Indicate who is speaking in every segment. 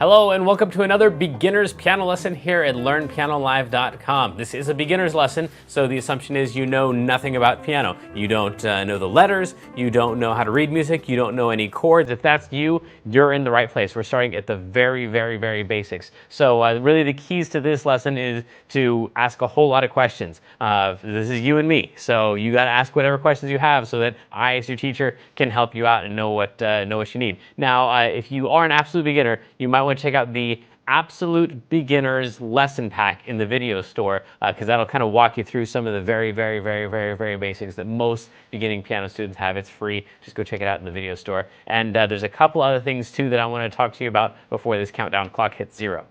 Speaker 1: Hello and welcome to another beginner's piano lesson here at LearnPianoLive.com. This is a beginner's lesson, so the assumption is you know nothing about piano. You don't know the letters, you don't know how to read music, you don't know any chords. If that's you, you're in the right place. We're starting at the very basics. So really the keys to this lesson is to ask a whole lot of questions. This is you and me, so you got to ask whatever questions you have so that I, as your teacher, can help you out and know what you need. Now, if you are an absolute beginner, you might want to check out the Absolute Beginners Lesson Pack in the video store because that'll kind of walk you through some of the very basics that most beginning piano students have. It's free. Just go check it out in the video store. And there's a couple other things too that I want to talk to you about before this countdown clock hits 0.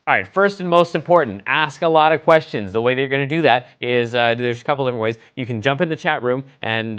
Speaker 1: All right, first and most important, ask a lot of questions. The way that you're going to do that is there's a couple different ways. You can jump in the chat room and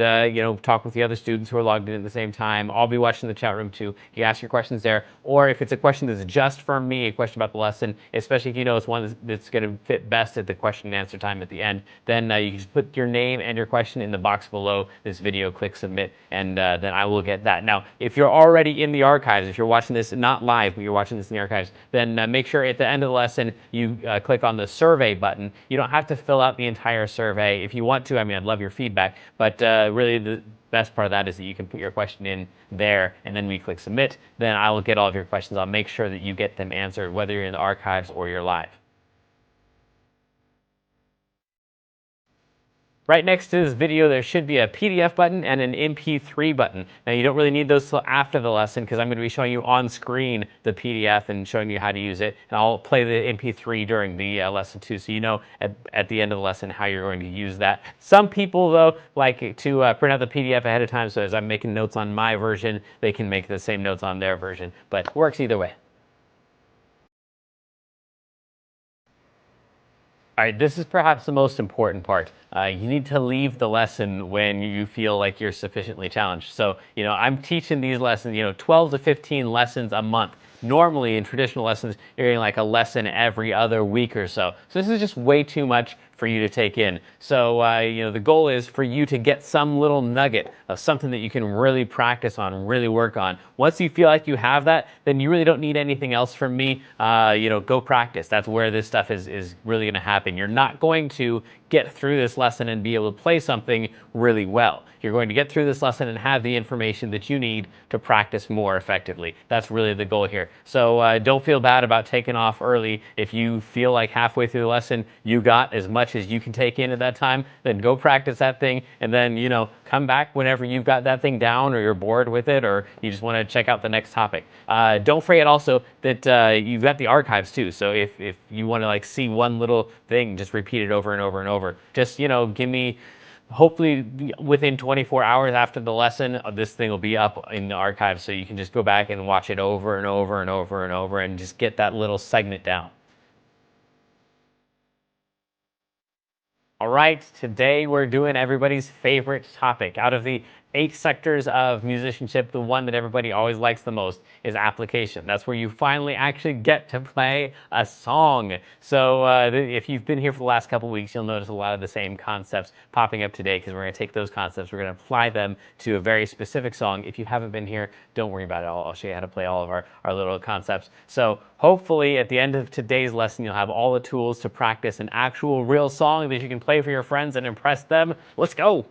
Speaker 1: talk with the other students who are logged in at the same time. I'll be watching the chat room too. You ask your questions there, or if it's a question that's just for me, a question about the lesson, especially if you know it's one that's going to fit best at the question and answer time at the end, then you can just put your name and your question in the box below this video, click submit, and then I will get that. Now, if you're already in the archives, if you're watching this not live, but you're watching this in the archives, then make sure at the end of the lesson you click on the survey button. You don't have to fill out the entire survey. If you want to, I mean, I'd love your feedback, but really the best part of that is that you can put your question in there, and then we click submit. Then I will get all of your questions. I'll make sure that you get them answered, whether you're in the archives or you're live. Right next to this video, there should be a PDF button and an MP3 button. Now, you don't really need those till after the lesson because I'm going to be showing you on screen the PDF and showing you how to use it. And I'll play the MP3 during the lesson too, so you know at the end of the lesson how you're going to use that. Some people, though, like to print out the PDF ahead of time, so as I'm making notes on my version, they can make the same notes on their version, but it works either way. All right, this is perhaps the most important part. You need to leave the lesson when you feel like you're sufficiently challenged. So, I'm teaching these lessons, 12 to 15 lessons a month. Normally, in traditional lessons, you're getting like a lesson every other week or so. So this is just way too much for you to take in. So, the goal is for you to get some little nugget of something that you can really practice on, really work on. Once you feel like you have that, then you really don't need anything else from me. Go practice. That's where this stuff is really going to happen. You're not going to get through this lesson and be able to play something really well. You're going to get through this lesson and have the information that you need to practice more effectively. That's really the goal here. So don't feel bad about taking off early. If you feel like halfway through the lesson you got as much as you can take in at that time, then go practice that thing, and then come back whenever you've got that thing down, or you're bored with it, or you just want to check out the next topic. Don't forget also that you've got the archives too. So if you want to see one little thing, just repeat it over and over and over. Just give me, hopefully within 24 hours after the lesson, this thing will be up in the archives, so you can just go back and watch it over and over and over and over and just get that little segment down. All right, today we're doing everybody's favorite topic. Out of the 8 sectors of musicianship, the one that everybody always likes the most is application. That's where you finally actually get to play a song. So if you've been here for the last couple weeks, you'll notice a lot of the same concepts popping up today, because we're going to take those concepts, we're going to apply them to a very specific song. If you haven't been here, don't worry about it. I'll show you how to play all of our little concepts. So hopefully at the end of today's lesson, you'll have all the tools to practice an actual real song that you can play for your friends and impress them. Let's go.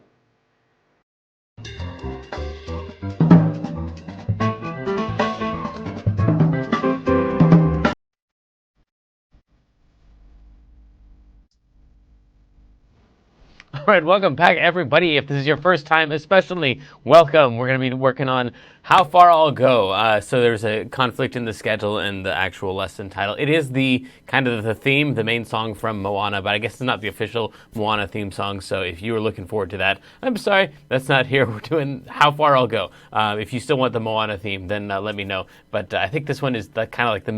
Speaker 1: All right, welcome back, everybody. If this is your first time, especially, welcome. We're going to be working on How Far I'll Go. So there's a conflict in the schedule and the actual lesson title. It is the kind of the theme, the main song from Moana, but I guess it's not the official Moana theme song. So if you were looking forward to that, I'm sorry, that's not here. We're doing How Far I'll Go. If you still want the Moana theme, then let me know. But I think this one is kind of like the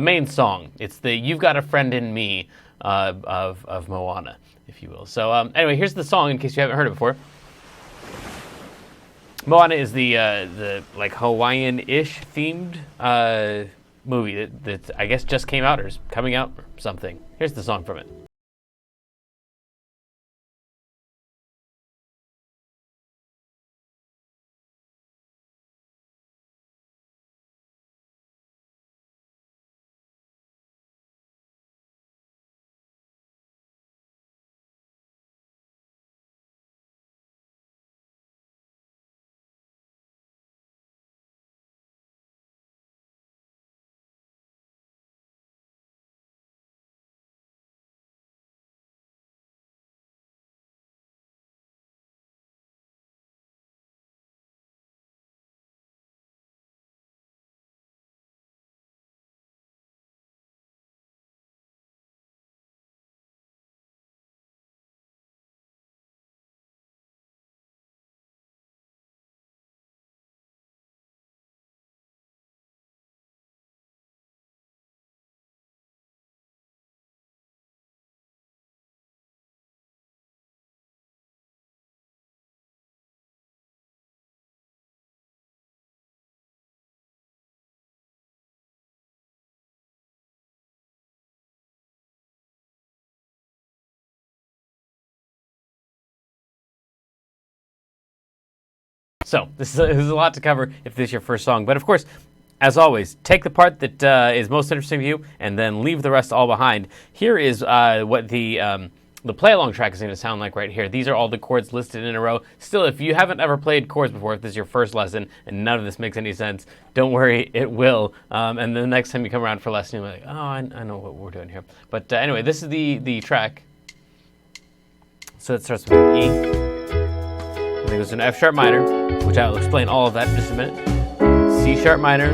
Speaker 1: main song. It's the "You've Got a Friend in Me" of Moana, if you will. So anyway, here's the song in case you haven't heard it before. Moana is the like Hawaiian-ish themed movie that I guess just came out or is coming out or something. Here's the song from it. So this is a lot to cover if this is your first song. But of course, as always, take the part that is most interesting to you and then leave the rest all behind. Here is what the play-along track is going to sound like right here. These are all the chords listed in a row. Still, if you haven't ever played chords before, if this is your first lesson and none of this makes any sense, don't worry, it will. And the next time you come around for a lesson, you'll be like, oh, I know what we're doing here. But anyway, this is the track. So it starts with an E, and it goes to an F sharp minor, which I will explain all of that in just a minute. C sharp minor,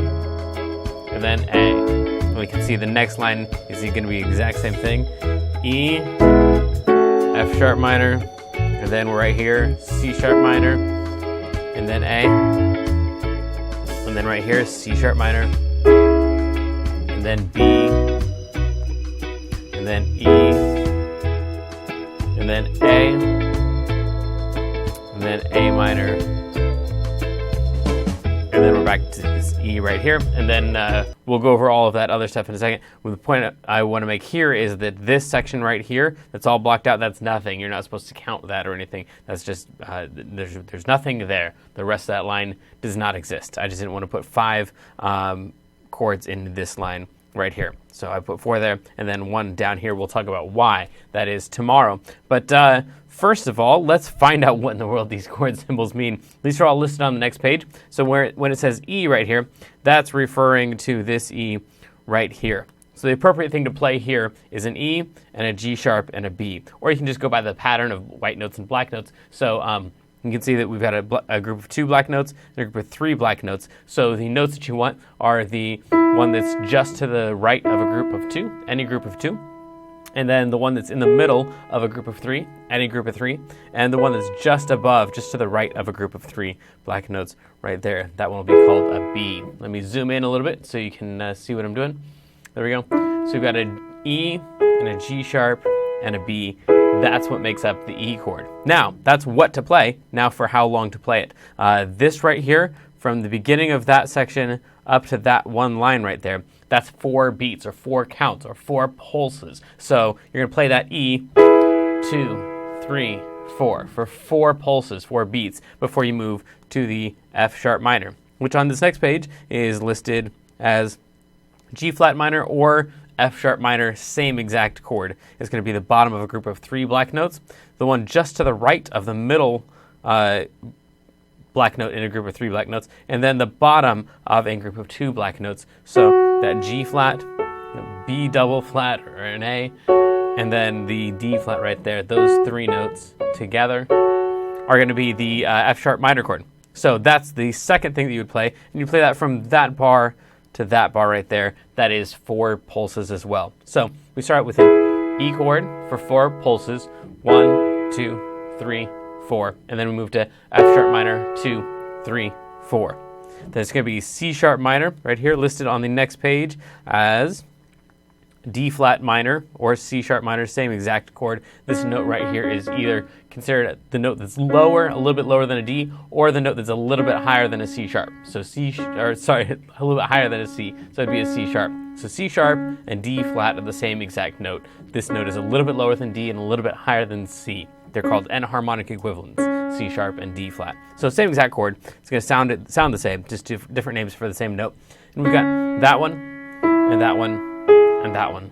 Speaker 1: and then A. And we can see the next line is going to be the exact same thing. E, F sharp minor, and then we're right here, C sharp minor, and then A. And then right here, C sharp minor, and then B, and then E, and then A, and then A minor, and then we're back to this E right here, and then we'll go over all of that other stuff in a second. Well, the point I want to make here is that this section right here, that's all blocked out, that's nothing. You're not supposed to count that or anything. That's just, there's nothing there. The rest of that line does not exist. I just didn't want to put 5 chords in this line right here. So I put 4 there, and then 1 down here. We'll talk about why that is tomorrow. But first of all, let's find out what in the world these chord symbols mean. These are all listed on the next page. So when it says E right here, that's referring to this E right here. So the appropriate thing to play here is an E and a G sharp and a B. Or you can just go by the pattern of white notes and black notes. So you can see that we've got a group of 2 black notes and a group of 3 black notes. So the notes that you want are the one that's just to the right of a group of 2, any group of 2. And then the one that's in the middle of a group of 3, any group of 3, and the one that's just above, just to the right of a group of 3 black notes right there. That one will be called a B. Let me zoom in a little bit so you can see what I'm doing. There we go. So we've got an E and a G sharp and a B. That's what makes up the E chord. Now, that's what to play. Now for how long to play it. This right here, from the beginning of that section up to that one line right there, that's 4 beats or 4 counts or 4 pulses. So you're going to play that E, 2, 3, 4 for 4 pulses, 4 beats before you move to the F sharp minor, which on this next page is listed as G flat minor or F sharp minor, same exact chord. It's going to be the bottom of a group of 3 black notes. The one just to the right of the middle black note in a group of 3 black notes, and then the bottom of a group of 2 black notes. So that G flat, B double flat, or an A, and then the D flat right there, those 3 notes together are going to be the F sharp minor chord. So that's the second thing that you would play, and you play that from that bar to that bar right there. That is 4 pulses as well. So we start with an E chord for 4 pulses, 1, 2, 3, 4, and then we move to F sharp minor, 2, 3, 4. Then it's going to be C sharp minor right here, listed on the next page as D flat minor or C sharp minor, same exact chord. This note right here is either considered the note that's lower, a little bit lower than a D, or the note that's a little bit higher than a C sharp. So a little bit higher than a C, so it'd be a C sharp. So C sharp and D flat are the same exact note. This note is a little bit lower than D and a little bit higher than C. They're called enharmonic equivalents, C sharp and D flat. So same exact chord. It's going to sound the same, just different names for the same note. And we've got that one, and that one, and that one.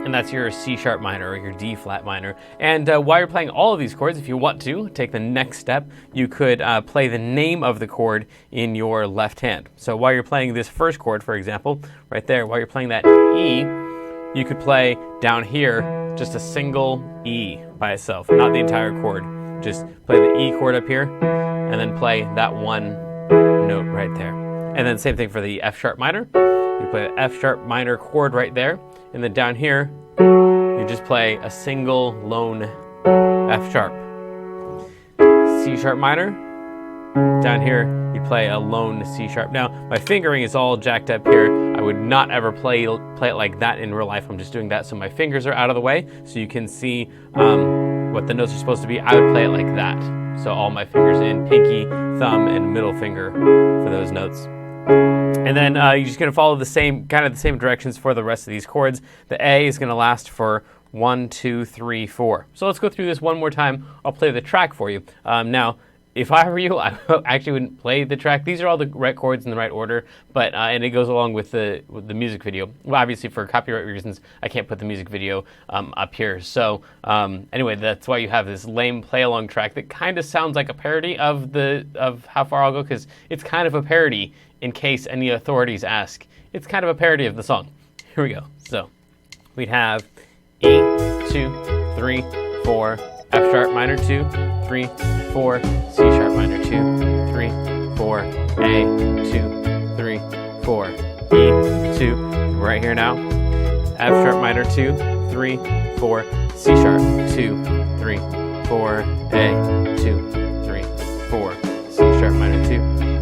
Speaker 1: And that's your C sharp minor or your D flat minor. And while you're playing all of these chords, if you want to take the next step, you could play the name of the chord in your left hand. So while you're playing this first chord, for example, right there, while you're playing that E, you could play down here just a single E by itself, not the entire chord. Just play the E chord up here, and then play that one note right there. And then same thing for the F sharp minor. You play the F sharp minor chord right there, and then down here, you just play a single lone F sharp. C sharp minor. Down here, you play a lone C sharp. Now, my fingering is all jacked up here. I would not ever play it like that in real life. I'm just doing that so my fingers are out of the way, so you can see what the notes are supposed to be. I would play it like that. So all my fingers in, pinky, thumb, and middle finger for those notes. And then you're just going to follow the same directions for the rest of these chords. The A is going to last for 1, 2, 3, 4. So let's go through this one more time. I'll play the track for you. Now, if I were you, I actually wouldn't play the track. These are all the right chords in the right order, but and it goes along with the music video. Well, obviously for copyright reasons, I can't put the music video up here. So anyway, that's why you have this lame play along track that kind of sounds like a parody of How Far I'll Go, because it's kind of a parody. In case any authorities ask, it's kind of a parody of the song. Here we go. So we'd have E, 2, 3, 4, F sharp minor 2, 3, 4, C sharp minor 2, 3, 4, A, 2, 3, 4, E, 2. Right here now. F sharp minor 2, 3, 4, C sharp 2, 3, 4, A, 2, 3, 4, C sharp minor 2,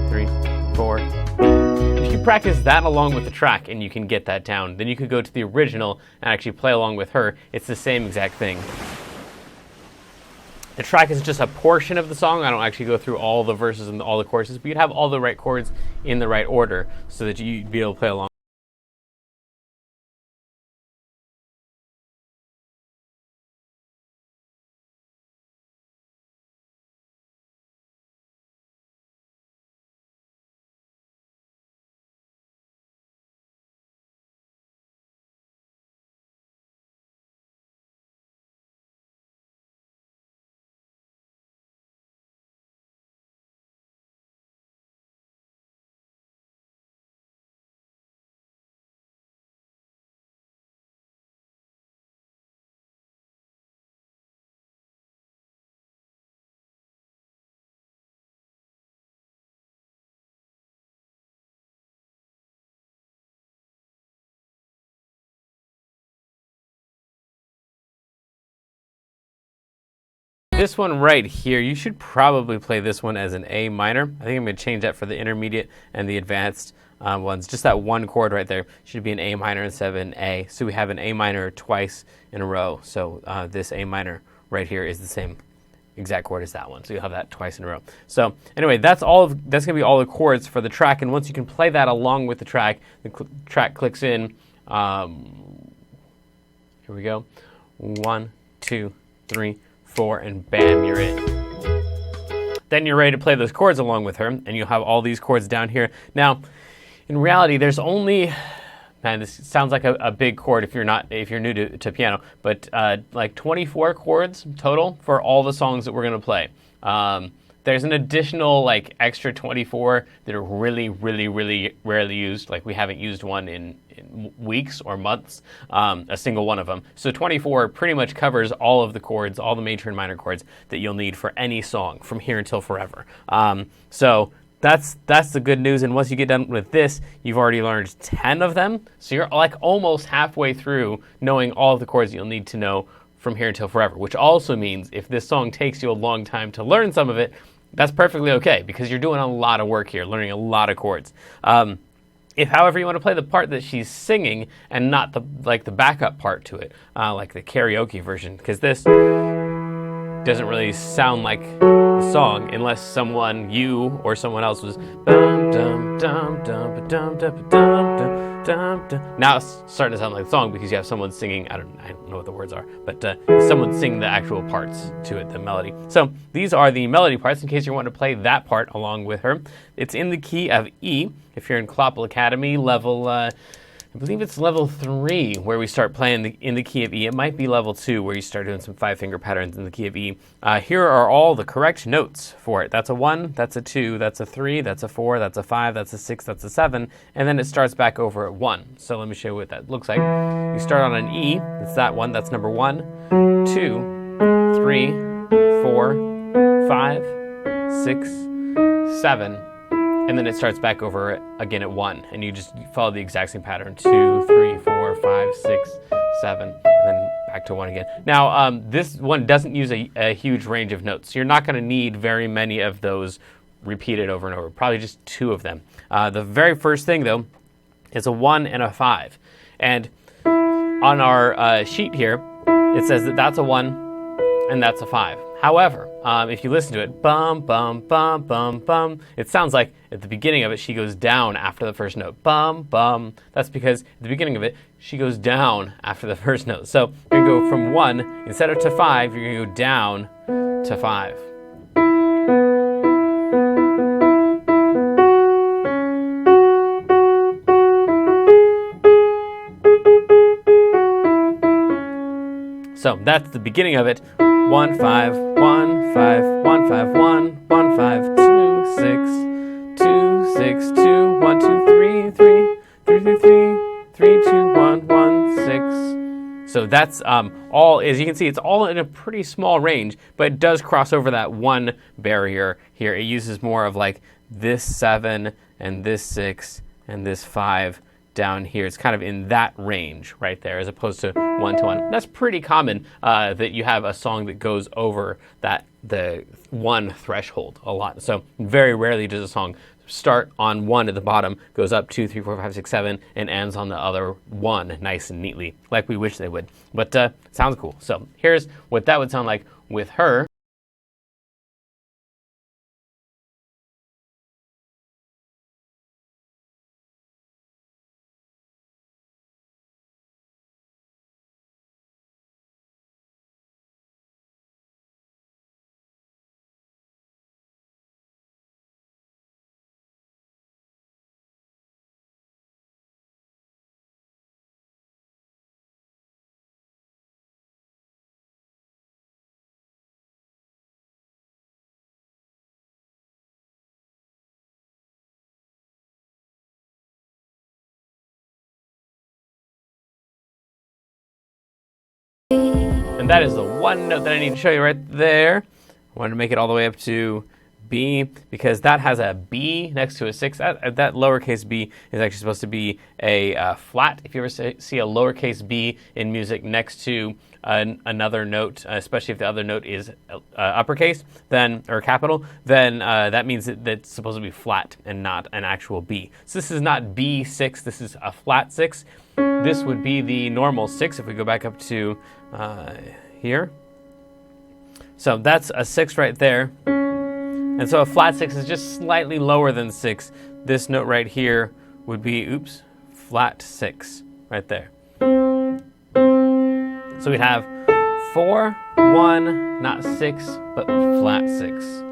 Speaker 1: 3, 4. If you practice that along with the track and you can get that down, then you could go to the original and actually play along with her. It's the same exact thing. The track is just a portion of the song. I don't actually go through all the verses and all the choruses, but you'd have all the right chords in the right order so that you'd be able to play along. This one right here, you should probably play this one as an A minor. I think I'm going to change that for the intermediate and the advanced ones. Just that one chord right there should be an A minor instead of an A. So we have an A minor twice in a row. So this A minor right here is the same exact chord as that one. So you'll have that twice in a row. So anyway, that's going to be all the chords for the track. And once you can play that along with the track track clicks in. Here we go. 1, 2, 3, 4, and bam, you're in. Then you're ready to play those chords along with her, and you'll have all these chords down here. Now, in reality, there's only, man, this sounds like a big chord if you're new to piano, but like 24 chords total for all the songs that we're gonna play. There's an additional like extra 24 that are really, really, really rarely used. Like we haven't used one in weeks or months, a single one of them. So 24 pretty much covers all of the chords, all the major and minor chords that you'll need for any song from here until forever. So that's the good news. And once you get done with this, you've already learned 10 of them. So you're like almost halfway through knowing all of the chords you'll need to know from here until forever, which also means if this song takes you a long time to learn some of it, that's perfectly okay because you're doing a lot of work here, learning a lot of chords. If, however, you want to play the part that she's singing and not the backup part to it, like the karaoke version, because this doesn't really sound like the song unless you or someone else was bum dum dum dum dum dum dum. Now it's starting to sound like the song because you have someone singing. I don't know what the words are, but someone singing the actual parts to it, the melody. So these are the melody parts in case you want to play that part along with her. It's in the key of E. If you're in Kloppel Academy level, I believe it's level 3 where we start playing in the key of E. It might be level 2 where you start doing some 5-finger patterns in the key of E. Here are all the correct notes for it. That's a 1, that's a 2, that's a 3, that's a 4, that's a 5, that's a 6, that's a 7, and then it starts back over at 1. So let me show you what that looks like. You start on an E, it's that one, that's number 1, 2, 3, 4, 5, 6, 7, and then it starts back over again at 1, and you just follow the exact same pattern, 2, 3, 4, 5, 6, 7, and then back to 1 again. Now, this one doesn't use a huge range of notes, so you're not going to need very many of those repeated over and over, probably just 2 of them. The very first thing, though, is a 1 and a 5, and on our sheet here, it says that that's a 1 and that's a 5. However, if you listen to it, bum, bum, bum, bum, bum, it sounds like at the beginning of it, she goes down after the first note. Bum, bum. That's because at the beginning of it, she goes down after the first note. So you're going to go from 1, instead of to 5, you're going to go down to 5. So that's the beginning of it. 1 5 1 5 1 5 1 1 5 2 6 2 6 2 1 2 3 3 3 3 3 3 2 1 1 6. So that's all. As you can see, it's all in a pretty small range, but it does cross over that one barrier here. It uses more of like this 7 and this 6 and this 5 down here. It's kind of in that range right there, as opposed to 1 to 1. That's pretty common that you have a song that goes over the 1 threshold a lot. So very rarely does a song start on 1 at the bottom, goes up 2, 3, 4, 5, 6, 7, and ends on the other 1 nice and neatly, like we wish they would. But sounds cool. So here's what that would sound like with her. And that is the one note that I need to show you right there. I wanted to make it all the way up to B because that has a B next to a 6. That lowercase b is actually supposed to be a flat. If you ever see a lowercase b in music next to another note, especially if the other note is uppercase, then or capital, then that means that it's supposed to be flat and not an actual B. So this is not B6. This is a flat 6. This would be the normal 6 if we go back up to here. So that's a 6 right there. And so a flat 6 is just slightly lower than 6. This note right here would be, flat 6 right there. So we'd have 4, 1, not 6, but flat 6.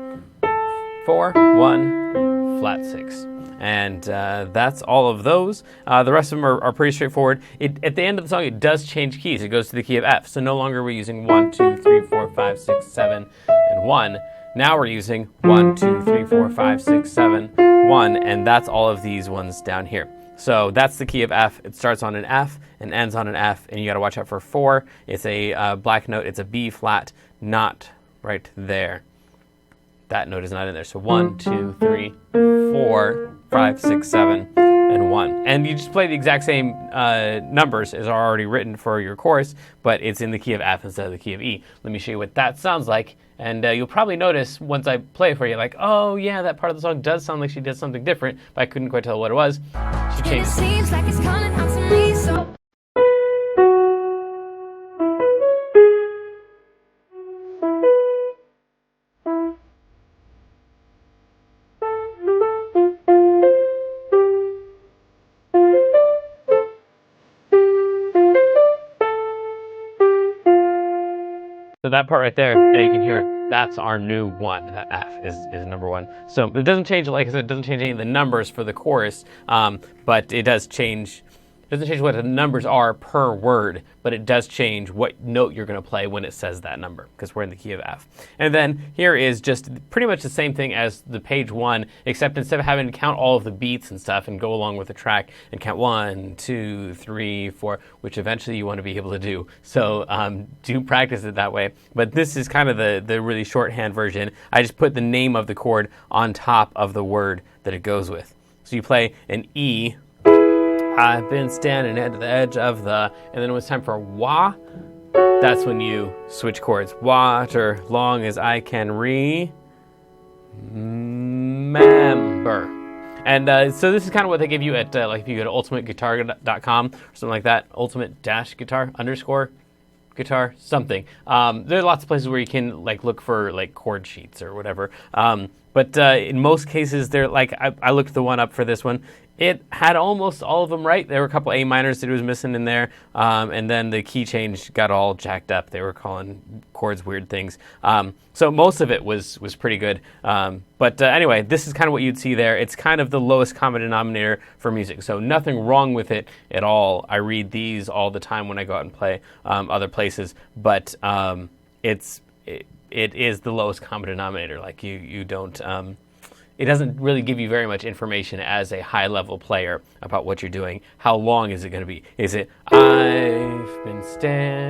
Speaker 1: 4, 1, flat 6. And that's all of those. The rest of them are pretty straightforward. At the end of the song, it does change keys. It goes to the key of F. So no longer are we using 1, 2, 3, 4, 5, 6, 7, and 1. Now we're using 1, 2, 3, 4, 5, 6, 7, 1, and that's all of these ones down here. So that's the key of F. It starts on an F and ends on an F, and you got to watch out for 4. It's a black note. It's a B flat, not right there. That note is not in there. So 1, 2, 3, 4, 5, 6, 7, and 1. And you just play the exact same numbers as are already written for your chorus, but it's in the key of F instead of the key of E. Let me show you what that sounds like. And you'll probably notice once I play it for you, like, oh yeah, that part of the song does sound like she did something different, but I couldn't quite tell what it was. She changed. And it seems like it's calling out to me, so. So that part right there, you can hear, that's our new 1. That F is number 1. So it doesn't change, like I said, it doesn't change any of the numbers for the chorus, but it does change. It doesn't change what the numbers are per word, but it does change what note you're going to play when it says that number, because we're in the key of F. And then here is just pretty much the same thing as the page 1, except instead of having to count all of the beats and stuff and go along with the track and count 1, 2, 3, 4, which eventually you want to be able to do. So do practice it that way. But this is kind of the really shorthand version. I just put the name of the chord on top of the word that it goes with. So you play an E. I've been standing at the edge of the, and then when it's time for wah, that's when you switch chords. Water, long as I can remember. And so this is kind of what they give you at, like if you go to ultimateguitar.com or something like that, ultimate-guitar _. Guitar, something. There are lots of places where you can like look for like chord sheets or whatever. But in most cases, they're like, I looked the one up for this one. It had almost all of them right. There were a couple A minors that it was missing in there, and then the key change got all jacked up. They were calling chords weird things. So most of it was pretty good. But anyway, this is kind of what you'd see there. It's kind of the lowest common denominator for music. So nothing wrong with it at all. I read these all the time when I go out and play other places, but it is the lowest common denominator. Like you don't. It doesn't really give you very much information as a high-level player about what you're doing. How long is it going to be? Is it, I've been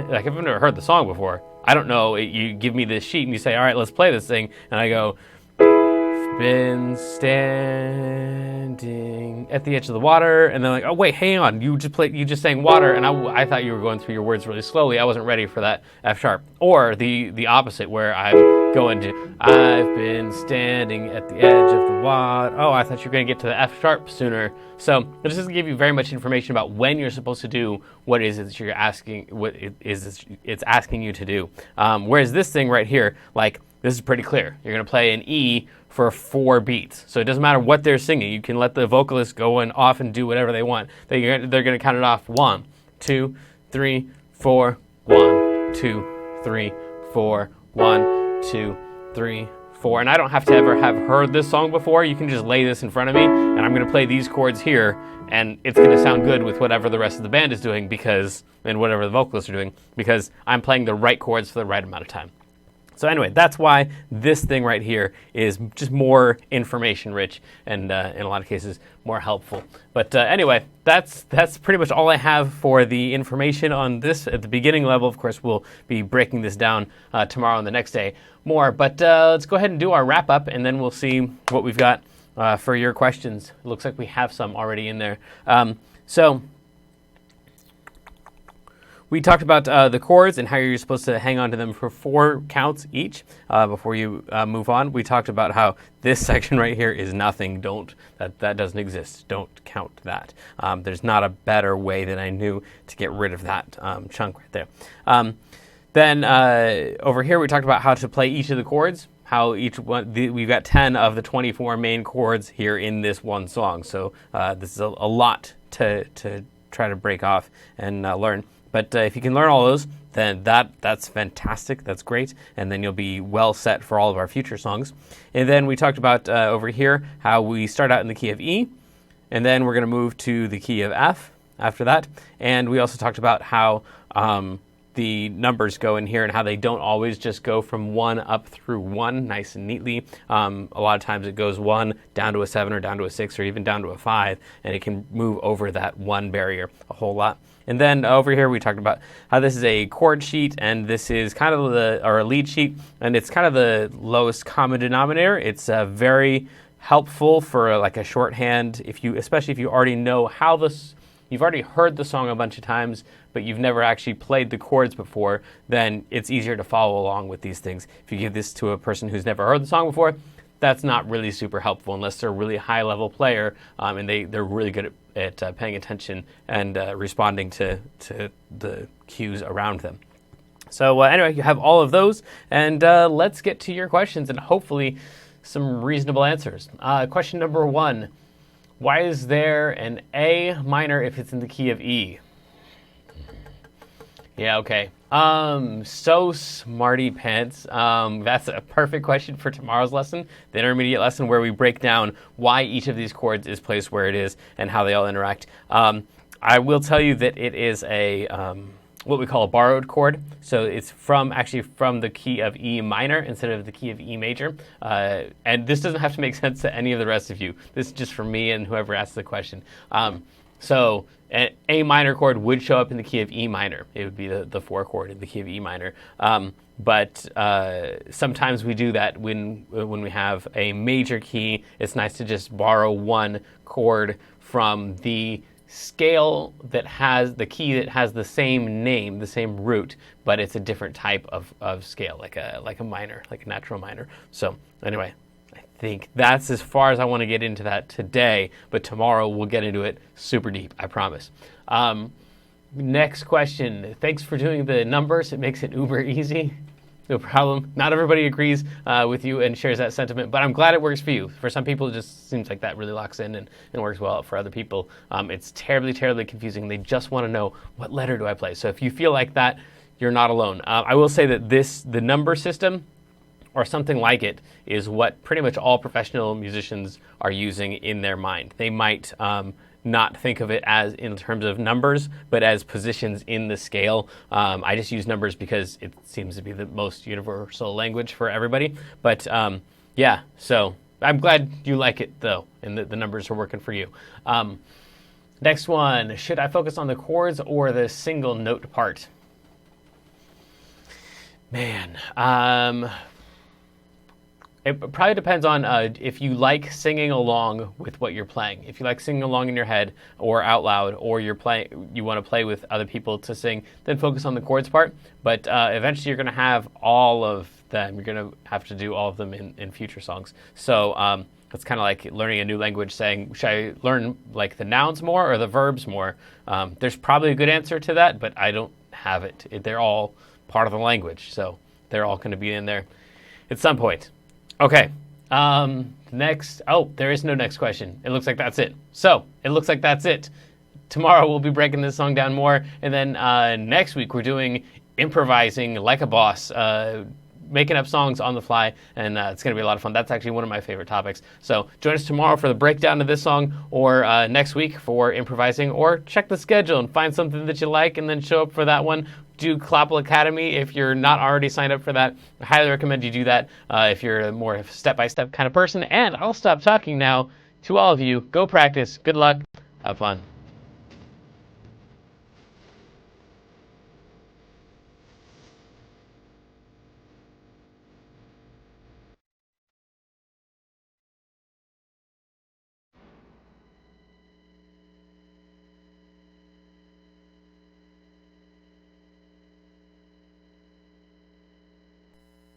Speaker 1: like, I've never heard the song before. I don't know. You give me this sheet and you say, all right, let's play this thing. And I go, I've been standing at the edge of the water. And they're like, oh, wait, hang on. You just sang water. And I thought you were going through your words really slowly. I wasn't ready for that F sharp. Or the opposite, where I'm going to, I've been standing at the edge of the water. Oh, I thought you were going to get to the F sharp sooner. So it doesn't give you very much information about when you're supposed to do what it is that you're asking, it's asking you to do. Whereas this thing right here, like, this is pretty clear. You're going to play an E for 4 beats. So it doesn't matter what they're singing. You can let the vocalist go and off and do whatever they want. They're going to count it off 1, 2, 3, 4, 1, 2, 3, 4, 1, 2, 3, 4. And I don't have to ever have heard this song before. You can just lay this in front of me, and I'm going to play these chords here, and it's going to sound good with whatever the rest of the band is doing, and whatever the vocalists are doing, because I'm playing the right chords for the right amount of time. So anyway, that's why this thing right here is just more information rich and in a lot of cases more helpful. But anyway, that's pretty much all I have for the information on this at the beginning level. Of course, we'll be breaking this down tomorrow and the next day more. But let's go ahead and do our wrap up, and then we'll see what we've got for your questions. It looks like we have some already in there. So we talked about the chords and how you're supposed to hang on to them for 4 counts each before you move on. We talked about how this section right here is nothing. That doesn't exist. Don't count that. There's not a better way that I knew to get rid of that chunk right there. Then over here we talked about how to play each of the chords. How each one, we've got 10 of the 24 main chords here in this one song. So this is a lot to try to break off and learn. But if you can learn all those, then that's fantastic. That's great. And then you'll be well set for all of our future songs. And then we talked about over here how we start out in the key of E, and then we're going to move to the key of F after that. And we also talked about how the numbers go in here and how they don't always just go from 1 up through 1 nice and neatly. A lot of times it goes 1 down to a 7 or down to a 6 or even down to a 5, and it can move over that 1 barrier a whole lot. And then over here we talked about how this is a chord sheet, and this is kind of a lead sheet, and it's kind of the lowest common denominator. It's very helpful for like a shorthand, especially if you already know how you've already heard the song a bunch of times, but you've never actually played the chords before, then it's easier to follow along with these things. If you give this to a person who's never heard the song before, that's not really super helpful unless they're a really high-level player and they're really good at paying attention and responding to the cues around them. So anyway, you have all of those, and let's get to your questions and hopefully some reasonable answers. Question number 1. Why is there an A minor if it's in the key of E? Yeah, okay. So smarty pants. That's a perfect question for tomorrow's lesson, the intermediate lesson, where we break down why each of these chords is placed where it is and how they all interact. I will tell you that it is a what we call a borrowed chord. So it's actually from the key of E minor instead of the key of E major. And this doesn't have to make sense to any of the rest of you. This is just for me and whoever asked the question. So an A minor chord would show up in the key of E minor. It would be the 4 chord in the key of E minor. But sometimes we do that when we have a major key. It's nice to just borrow 1 chord from the scale that has the key that has the same name, the same root, but it's a different type of scale, like a minor, like a natural minor. So anyway, I think that's as far as I want to get into that today, but tomorrow we'll get into it super deep, I promise. Next question. Thanks for doing the numbers. It makes it uber easy. no problem. Not everybody agrees with you and shares that sentiment, but I'm glad it works for you. For some people, it just seems like that really locks in and works well. For other people, it's terribly, terribly confusing. They just want to know, what letter do I play? So if you feel like that, you're not alone. I will say that the number system, or something like it, is what pretty much all professional musicians are using in their mind. They might not think of it as in terms of numbers, but as positions in the scale. I just use numbers because it seems to be the most universal language for everybody. But yeah, so I'm glad you like it though, and the numbers are working for you. Next one, should I focus on the chords or the single note part? Man, it probably depends on if you like singing along with what you're playing. If you like singing along in your head or out loud, or you want to play with other people to sing, then focus on the chords part. But eventually you're going to have all of them. You're going to have to do all of them in future songs. So it's kind of like learning a new language, saying, should I learn like the nouns more or the verbs more? There's probably a good answer to that, but I don't have it. They're all part of the language, so they're all going to be in there at some point. Okay, next, there is no next question. It looks like that's it. So, it looks like that's it. Tomorrow we'll be breaking this song down more, and then next week we're doing improvising like a boss, making up songs on the fly, and it's going to be a lot of fun. That's actually one of my favorite topics. So, join us tomorrow for the breakdown of this song, or next week for improvising, or check the schedule and find something that you like, and then show up for that one. Do Clapple Academy if you're not already signed up for that. I highly recommend you do that if you're a more step-by-step kind of person. And I'll stop talking now. To all of you, go practice. Good luck. Have fun.